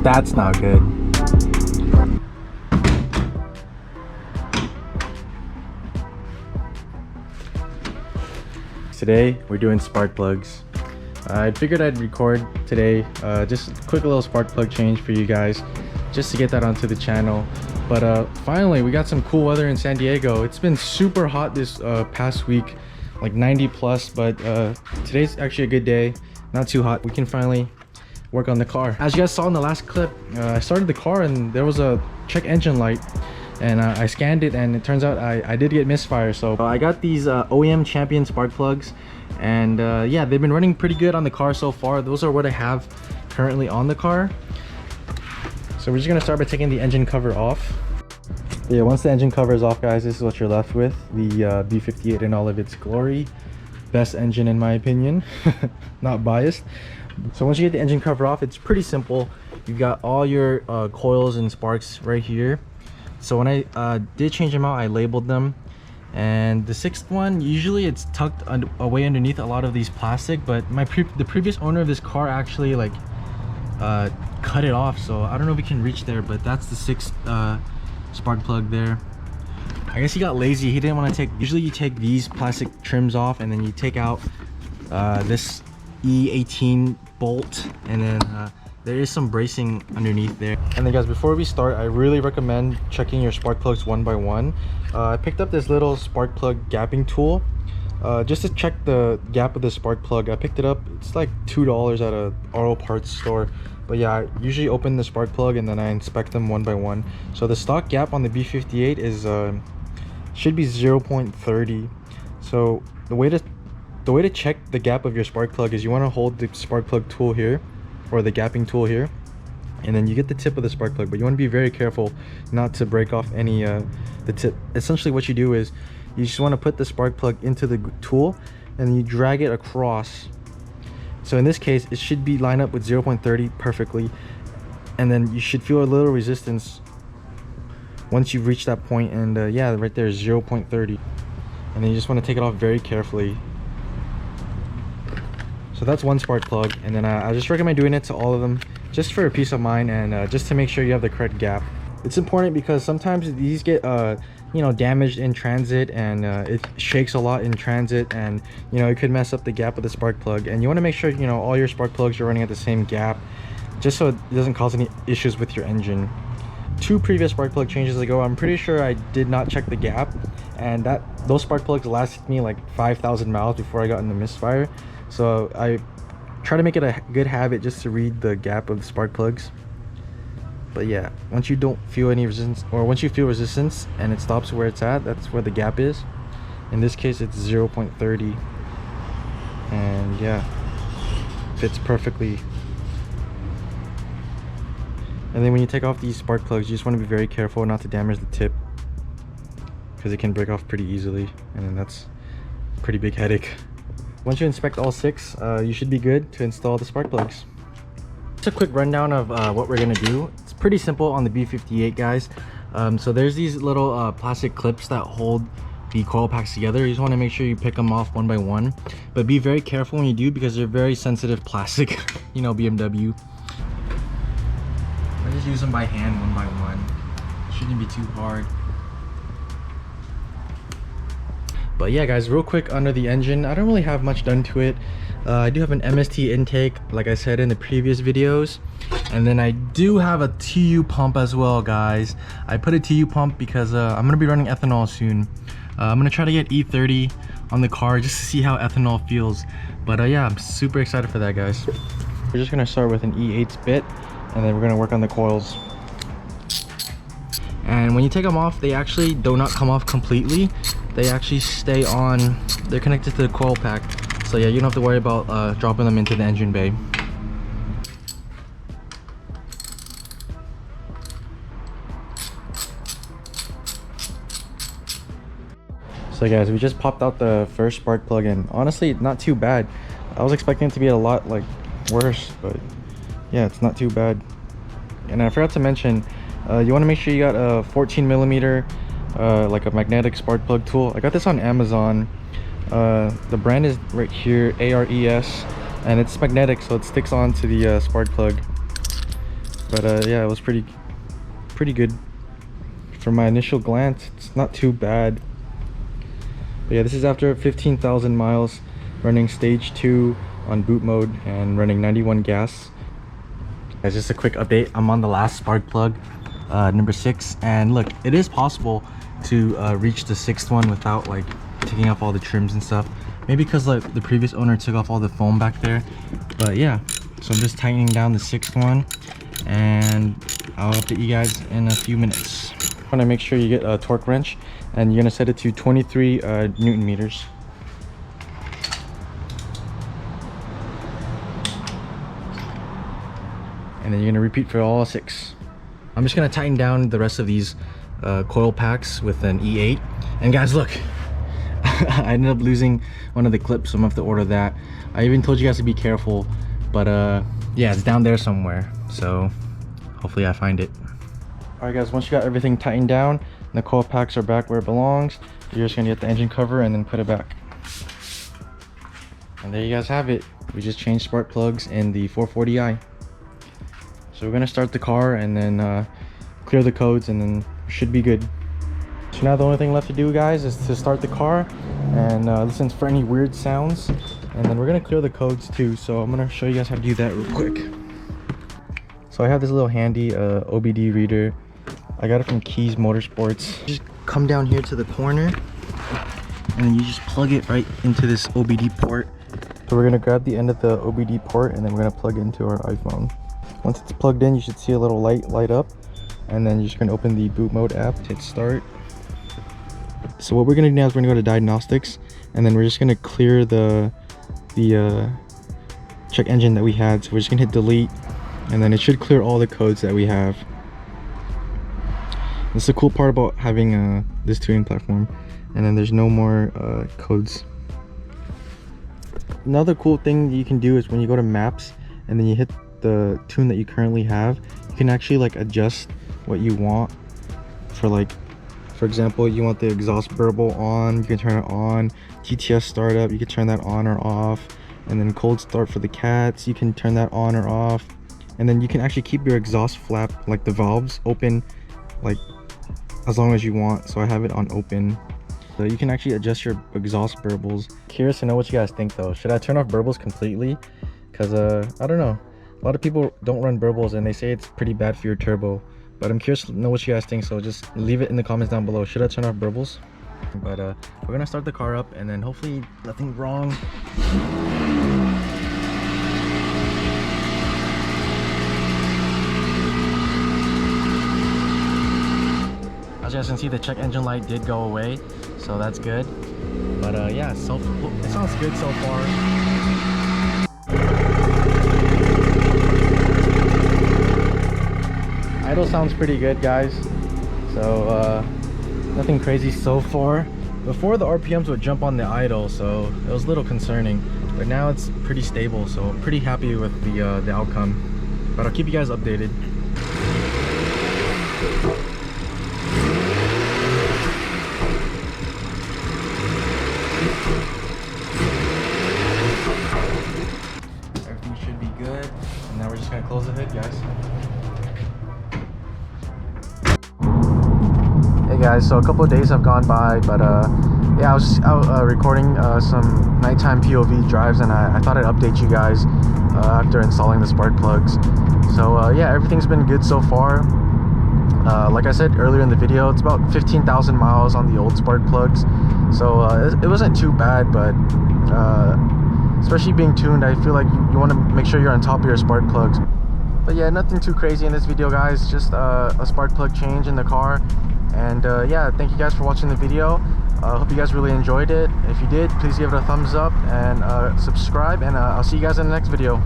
That's not good. Today we're doing spark plugs. I figured I'd record today just a quick little spark plug change for you guys, just to get that onto the channel. But finally we got some cool weather in San Diego. It's been super hot this past week, like 90 plus, but today's actually a good day, not too hot. We can finally work on the car. As you guys saw in the last clip, I started the car and there was a check engine light, and I scanned it and it turns out I did get misfire. So I got these OEM Champion spark plugs, and yeah, they've been running pretty good on the car so far. Those are what I have currently on the car. So we're just gonna start by taking the engine cover off. Yeah, once the engine cover is off, guys, this is what you're left with. The B58 in all of its glory. Best engine in my opinion. Not biased. So once you get the engine cover off, it's pretty simple. You've got all your coils and sparks right here. So when I did change them out, I labeled them. And the sixth one, usually it's tucked away underneath a lot of these plastic, but the previous owner of this car actually like cut it off, so I don't know if we can reach there, but that's the sixth spark plug there. I guess he got lazy. He didn't want to take, usually you take these plastic trims off and then you take out this E18 bolt, and then there is some bracing underneath there. And then guys, before we start, I really recommend checking your spark plugs one by one. I picked up this little spark plug gapping tool just to check the gap of the spark plug. I picked it up, it's like $2 at a auto parts store. But yeah, I usually open the spark plug and then I inspect them one by one. So the stock gap on the B58 is should be 0.30. So the way to check the gap of your spark plug is you want to hold the spark plug tool here, or the gapping tool here, and then you get the tip of the spark plug, but you want to be very careful not to break off any the tip. Essentially what you do is you just want to put the spark plug into the tool and you drag it across. So in this case it should be lined up with 0.30 perfectly, and then you should feel a little resistance once you've reached that point, and yeah, right there is 0.30, and then you just want to take it off very carefully. So that's one spark plug, and then I just recommend doing it to all of them just for peace of mind, and just to make sure you have the correct gap. It's important because sometimes these get you know, damaged in transit, and it shakes a lot in transit, and you know, it could mess up the gap of the spark plug. And you want to make sure, you know, all your spark plugs are running at the same gap, just so it doesn't cause any issues with your engine. Two previous spark plug changes ago, I'm pretty sure I did not check the gap, and those spark plugs lasted me like 5,000 miles before I got into misfire. So I try to make it a good habit just to read the gap of the spark plugs. But yeah, once you don't feel any resistance, or once you feel resistance and it stops where it's at, that's where the gap is. In this case it's 0.30, and yeah, fits perfectly. And then when you take off these spark plugs, you just want to be very careful not to damage the tip, because it can break off pretty easily, and then that's a pretty big headache. Once you inspect all six, you should be good to install the spark plugs. Just a quick rundown of what we're gonna do. It's pretty simple on the B58, guys. So there's these little plastic clips that hold the coil packs together. You just want to make sure you pick them off one by one, but be very careful when you do, because they're very sensitive plastic. You know, BMW. I just use them by hand one by one. Shouldn't be too hard. But yeah, guys, real quick under the engine, I don't really have much done to it. I do have an MST intake, like I said in the previous videos, and then I do have a TU pump as well, guys. I put a TU pump because I'm gonna be running ethanol soon. I'm gonna try to get E30 on the car just to see how ethanol feels. But yeah, I'm super excited for that, guys. We're just gonna start with an E8 bit, and then we're gonna work on the coils. And when you take them off, they actually do not come off completely. They actually stay on. They're connected to the coil pack, so yeah, you don't have to worry about dropping them into the engine bay. So guys, we just popped out the first spark plug, and honestly, not too bad. I was expecting it to be a lot like worse, but yeah, it's not too bad. And I forgot to mention, you want to make sure you got a 14mm like a magnetic spark plug tool. I got this on Amazon. The brand is right here, ARES, and it's magnetic, so it sticks onto the spark plug. But yeah, it was pretty good. From my initial glance, it's not too bad. But yeah, this is after 15,000 miles running stage 2 on boot mode and running 91 gas. Guys, just a quick update. I'm on the last spark plug, number 6, and look, it is possible to reach the 6th one without like taking off all the trims and stuff. Maybe because like the previous owner took off all the foam back there. But yeah, so I'm just tightening down the 6th one, and I'll update you guys in a few minutes. I want to make sure you get a torque wrench, and you're gonna set it to 23 Newton meters. And then you're gonna repeat for all 6. I'm just gonna tighten down the rest of these coil packs with an E8. And guys, look, I ended up losing one of the clips, so I'm gonna have to order that. I even told you guys to be careful, but yeah, it's down there somewhere, so hopefully I find it. All right guys, once you got everything tightened down and the coil packs are back where it belongs, you're just gonna get the engine cover and then put it back. And there you guys have it. We just changed spark plugs in the 440i. So we're gonna start the car and then clear the codes, and then we should be good. So now the only thing left to do, guys, is to start the car and listen for any weird sounds, and then we're gonna clear the codes too. So I'm gonna show you guys how to do that real quick. So I have this little handy OBD reader. I got it from Keys Motorsports. Just come down here to the corner, and then you just plug it right into this OBD port. So we're gonna grab the end of the OBD port, and then we're gonna plug it into our iPhone. Once it's plugged in, you should see a little light up, and then you're just gonna open the boot mode app, hit start. So what we're gonna do now is we're gonna go to diagnostics, and then we're just gonna clear the check engine that we had. So we're just gonna hit delete, and then it should clear all the codes that we have. This is the cool part about having this tuning platform, and then there's no more codes. Another cool thing you can do is when you go to maps and then you hit the tune that you currently have, you can actually like adjust what you want. For example, you want the exhaust burble on, you can turn it on. TTS startup, you can turn that on or off. And then cold start for the cats, you can turn that on or off. And then you can actually keep your exhaust flap, like the valves, open like as long as you want. So I have it on open. So you can actually adjust your exhaust burbles. Curious to know what you guys think though. Should I turn off burbles completely? Because I don't know. A lot of people don't run burbles and they say it's pretty bad for your turbo. But I'm curious to know what you guys think, so just leave it in the comments down below. Should I turn off burbles? But we're gonna start the car up, and then hopefully nothing wrong. As you guys can see, the check engine light did go away, so that's good. But yeah, it sounds good so far. Idle sounds pretty good, guys. So nothing crazy so far. Before, the RPMs would jump on the idle, so it was a little concerning, but now it's pretty stable, so I'm pretty happy with the outcome. But I'll keep you guys updated. Everything should be good, and now we're just gonna close the hood, guys. Hey guys, so a couple of days have gone by, but yeah, I was out recording some nighttime POV drives, and I thought I'd update you guys after installing the spark plugs. So yeah, everything's been good so far. Like I said earlier in the video, it's about 15,000 miles on the old spark plugs, so it wasn't too bad. But especially being tuned, I feel like you want to make sure you're on top of your spark plugs. But yeah, nothing too crazy in this video, guys, just a spark plug change in the car. And yeah, thank you guys for watching the video. I hope you guys really enjoyed it. If you did, please give it a thumbs up and subscribe, and I'll see you guys in the next video.